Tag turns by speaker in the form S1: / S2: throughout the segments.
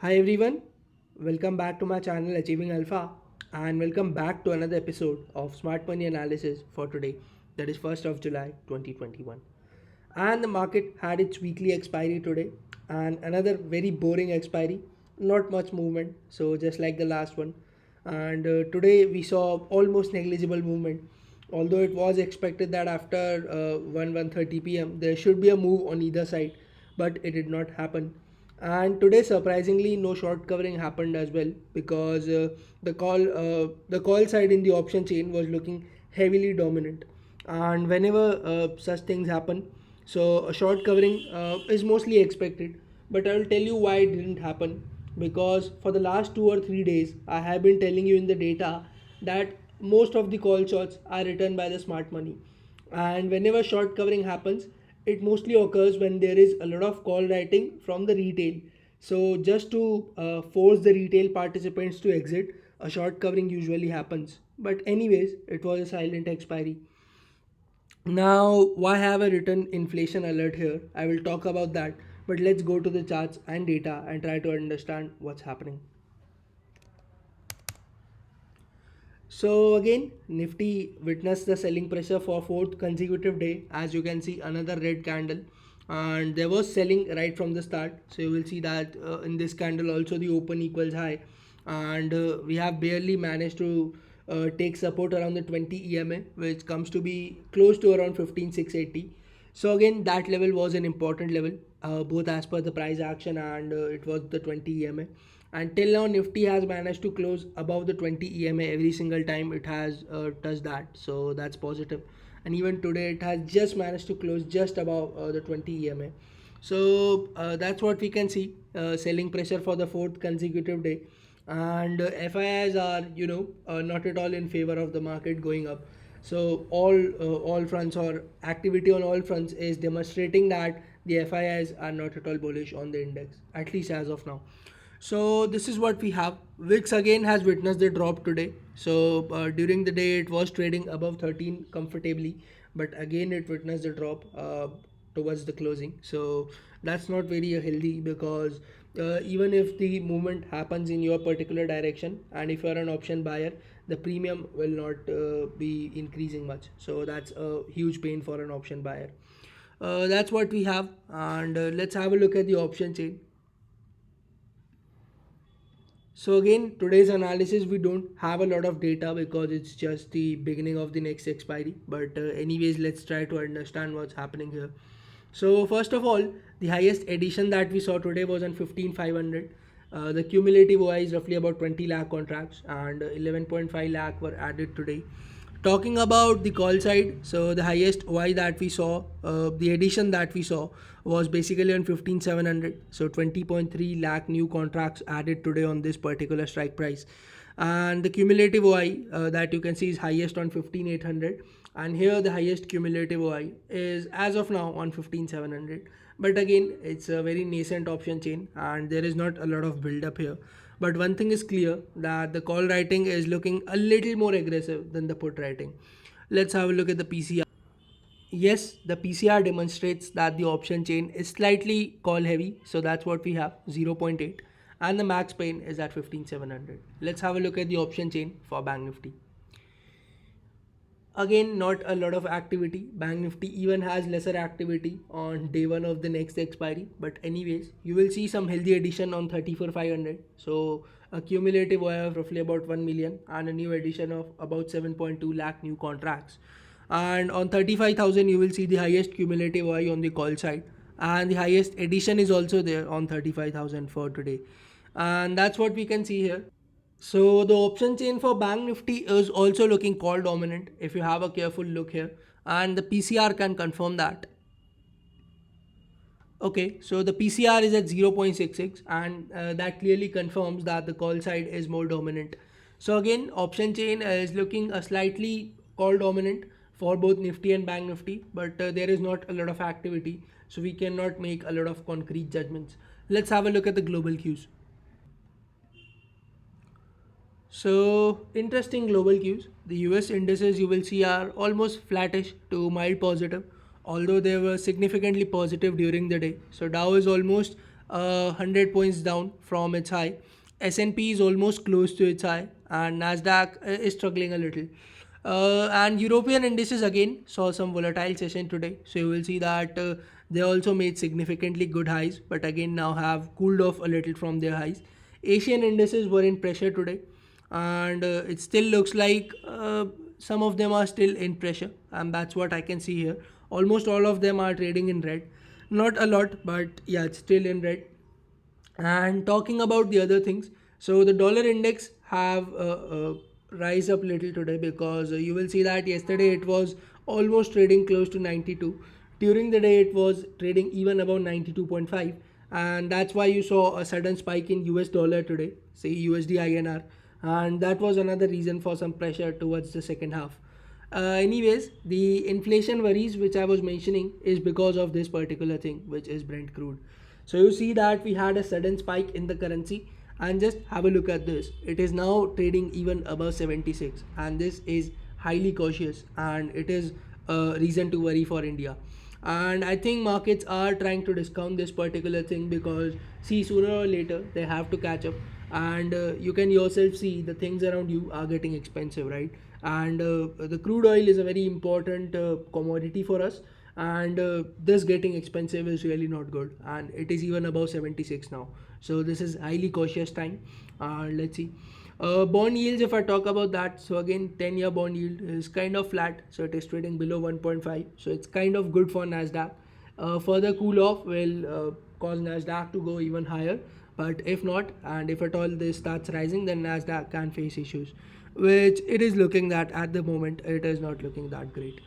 S1: Hi everyone, welcome back to my channel Achieving Alpha and welcome back to another episode of Smart Money Analysis for today, that is 1st of July 2021. And the market had its weekly expiry today and another very boring expiry, not much movement, so just like the last one. And today we saw almost negligible movement, although it was expected that after 1:30 p.m. there should be a move on either side, but it did not happen. And today surprisingly no short covering happened as well because the call side in the option chain was looking heavily dominant. And whenever such things happen, so a short covering is mostly expected, but I'll tell you why it didn't happen. Because for the last 2 or 3 days I have been telling you in the data that most of the call shots are written by the smart money, and whenever short covering happens, it mostly occurs when there is a lot of call writing from the retail. So just to force the retail participants to exit, a short covering usually happens. But anyways, it was a silent expiry. Now, why have a written inflation alert here? I will talk about that. But let's go to the charts and data and try to understand what's happening. So again, Nifty witnessed the selling pressure for fourth consecutive day. As you can see, another red candle, and there was selling right from the start. So you will see that in this candle also the open equals high, and we have barely managed to take support around the 20 EMA, which comes to be close to around 15,680. So again, that level was an important level, both as per the price action and it was the 20 EMA. And till now, Nifty has managed to close above the 20 EMA every single time it has touched that. So that's positive. And even today, it has just managed to close just above the 20 EMA. So that's what we can see, selling pressure for the fourth consecutive day. And FIIs are, not at all in favor of the market going up. So all fronts or activity on all fronts is demonstrating that the FIIs are not at all bullish on the index, at least as of now. So this is what we have. VIX again has witnessed the drop today. So during the day it was trading above 13 comfortably, but again it witnessed a drop towards the closing. So that's not very healthy because even if the movement happens in your particular direction, and if you are an option buyer, the premium will not be increasing much. So that's a huge pain for an option buyer. That's what we have, and let's have a look at the option chain. So again, today's analysis, we don't have a lot of data because it's just the beginning of the next expiry. But anyways, let's try to understand what's happening here. So first of all, the highest addition that we saw today was on 15,500. The cumulative OI is roughly about 20 lakh contracts and 11.5 lakh were added today. Talking about the call side, so the highest OI that we saw, the addition that we saw was basically on 15,700. So 20.3 lakh new contracts added today on this particular strike price. And the cumulative OI that you can see is highest on 15,800. And here the highest cumulative OI is as of now on 15,700. But again, it's a very nascent option chain and there is not a lot of build up here. But one thing is clear, that the call writing is looking a little more aggressive than the put writing. Let's have a look at the PCR. Yes, the PCR demonstrates that the option chain is slightly call heavy, so that's what we have, 0.8, and the max pain is at 15,700. Let's have a look at the option chain for Bank Nifty. Again, not a lot of activity. Bank Nifty even has lesser activity on day one of the next expiry. But anyways, you will see some healthy addition on 34,500. So a cumulative OI of roughly about 1 million and a new addition of about 7.2 lakh new contracts. And on 35,000, you will see the highest cumulative OI on the call side. And the highest addition is also there on 35,000 for today. And that's what we can see here. So the option chain for Bank Nifty is also looking call dominant if you have a careful look here, and the PCR can confirm that. Okay, so the PCR is at 0.66 and that clearly confirms that the call side is more dominant. So again, option chain is looking a slightly call dominant for both Nifty and Bank Nifty, but there is not a lot of activity, so we cannot make a lot of concrete judgments. Let's have a look at the global cues. So interesting global cues. The US indices you will see are almost flattish to mild positive, although they were significantly positive during the day. So Dow is almost 100 points down from its high. S&P is almost close to its high, and Nasdaq is struggling a little. And European indices again saw some volatile session today. So you will see that they also made significantly good highs, but again now have cooled off a little from their highs. Asian indices were in pressure today, and it still looks like some of them are still in pressure, and that's what I can see here. Almost all of them are trading in red, not a lot, but yeah, it's still in red. And talking about the other things, so the dollar index have rise up little today because you will see that yesterday it was almost trading close to 92. During the day it was trading even above 92.5, and that's why you saw a sudden spike in US dollar today, say USD INR, and that was another reason for some pressure towards the second half. Anyways, the inflation worries which I was mentioning is because of this particular thing, which is Brent crude. So you see that we had a sudden spike in the currency, and just have a look at this. It is now trading even above 76, and this is highly cautious, and it is a reason to worry for India. And I think markets are trying to discount this particular thing because see, sooner or later they have to catch up, and you can yourself see the things around you are getting expensive, right? And the crude oil is a very important commodity for us, and this getting expensive is really not good, and it is even above 76 now. So this is highly cautious time. Let's see. Bond yields, if I talk about that, so again 10-year bond yield is kind of flat, so it is trading below 1.5, so it's kind of good for Nasdaq. Further cool off will cause Nasdaq to go even higher, but if not, and if at all this starts rising, then Nasdaq can face issues, which it is looking that at the moment it is not looking that great.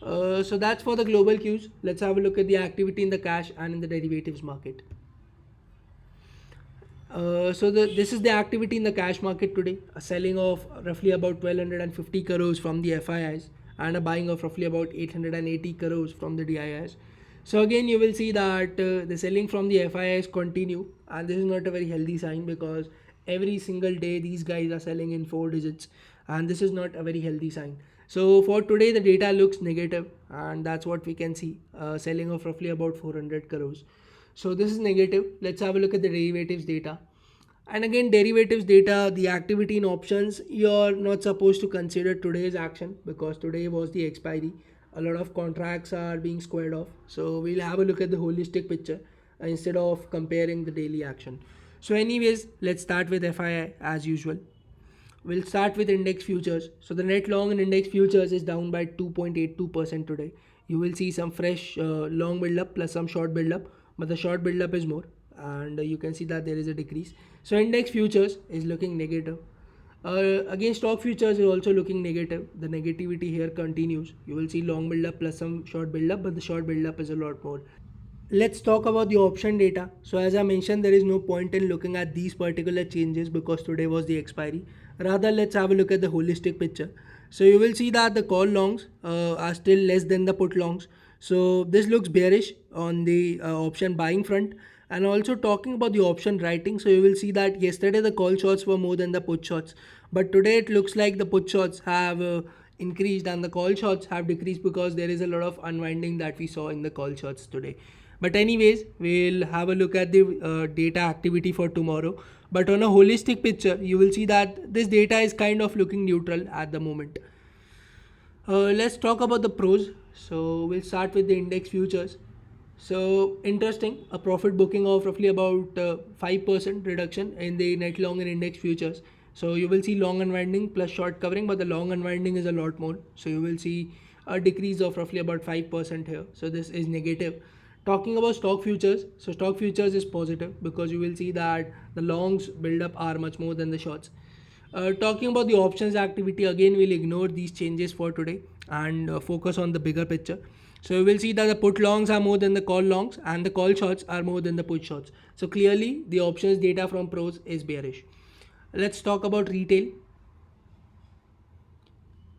S1: So that's for the global cues. Let's have a look at the activity in the cash and in the derivatives market. This is the activity in the cash market today. A selling of roughly about 1250 crores from the FIIs and a buying of roughly about 880 crores from the DIIs. So again, you will see that the selling from the FIIs continue, and this is not a very healthy sign because every single day these guys are selling in 4 digits, and this is not a very healthy sign. So for today, the data looks negative, and that's what we can see. Selling of roughly about 400 crores. So this is negative. Let's have a look at the derivatives data. And again, derivatives data, the activity in options, you're not supposed to consider today's action because today was the expiry. A lot of contracts are being squared off. So we'll have a look at the holistic picture instead of comparing the daily action. So anyways, let's start with FII as usual. We'll start with index futures. So the net long in index futures is down by 2.82% today. You will see some fresh long build up plus some short build up, but the short build up is more, and you can see that there is a decrease. So index futures is looking negative. Again, stock futures is also looking negative. The negativity here continues. You will see long build up plus some short build up, but the short build up is a lot more. Let's talk about the option data. So as I mentioned, there is no point in looking at these particular changes because today was the expiry. Rather, let's have a look at the holistic picture. So you will see that the call longs are still less than the put longs. So this looks bearish on the option buying front. And also talking about the option writing, so you will see that yesterday the call shots were more than the put shots, but today it looks like the put shots have increased and the call shots have decreased because there is a lot of unwinding that we saw in the call shots today. But anyways, we'll have a look at the data activity for tomorrow. But on a holistic picture, you will see that this data is kind of looking neutral at the moment. Let's talk about the pros. So we'll start with the index futures. So interesting, a profit booking of roughly about 5% reduction in the net long and index futures. So you will see long unwinding plus short covering, but the long unwinding is a lot more. So you will see a decrease of roughly about 5% here. So this is negative. Talking about stock futures, so stock futures is positive because you will see that the longs build up are much more than the shorts. Talking about the options activity, again we'll ignore these changes for today and focus on the bigger picture. So you will see that the put longs are more than the call longs and the call shorts are more than the put shorts. So clearly the options data from pros is bearish. Let's talk about retail.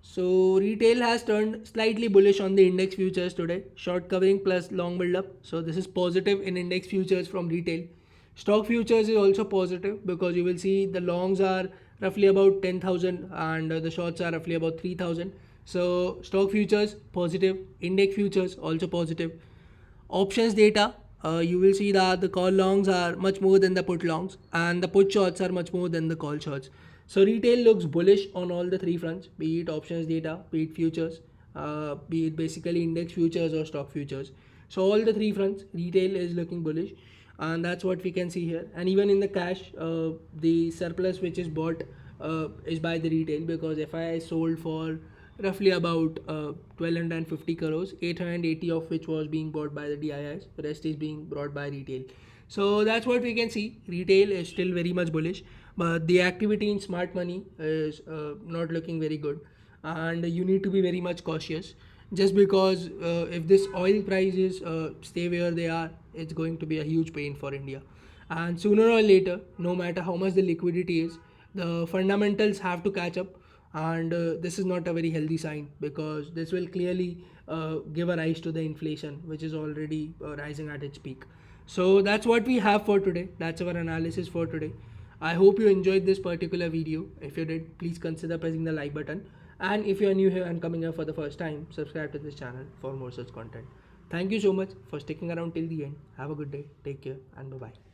S1: So retail has turned slightly bullish on the index futures today. Short covering plus long build up. So this is positive in index futures from retail. Stock futures is also positive because you will see the longs are roughly about 10,000 and the shorts are roughly about 3,000. So stock futures positive, index futures also positive. Options data, you will see that the call longs are much more than the put longs, and the put shorts are much more than the call shorts. So retail looks bullish on all the three fronts, be it options data, be it futures, be it basically index futures or stock futures. So all the three fronts, retail is looking bullish, and that's what we can see here. And even in the cash, the surplus which is bought is by the retail, because FII sold for roughly about 1250 crores, 880 of which was being bought by the DIIs, the rest is being brought by retail. So that's what we can see. Retail is still very much bullish, but the activity in smart money is not looking very good, and you need to be very much cautious, just because if this oil prices stay where they are, it's going to be a huge pain for India. And sooner or later, no matter how much the liquidity is, the fundamentals have to catch up, and this is not a very healthy sign, because this will clearly give a rise to the inflation, which is already rising at its peak. So that's what we have for today. That's our analysis for today. I hope you enjoyed this particular video. If you did, please consider pressing the like button, and if you are new here and coming here for the first time, subscribe to this channel for more such content. Thank you so much for sticking around till the end. Have a good day, take care, and bye bye.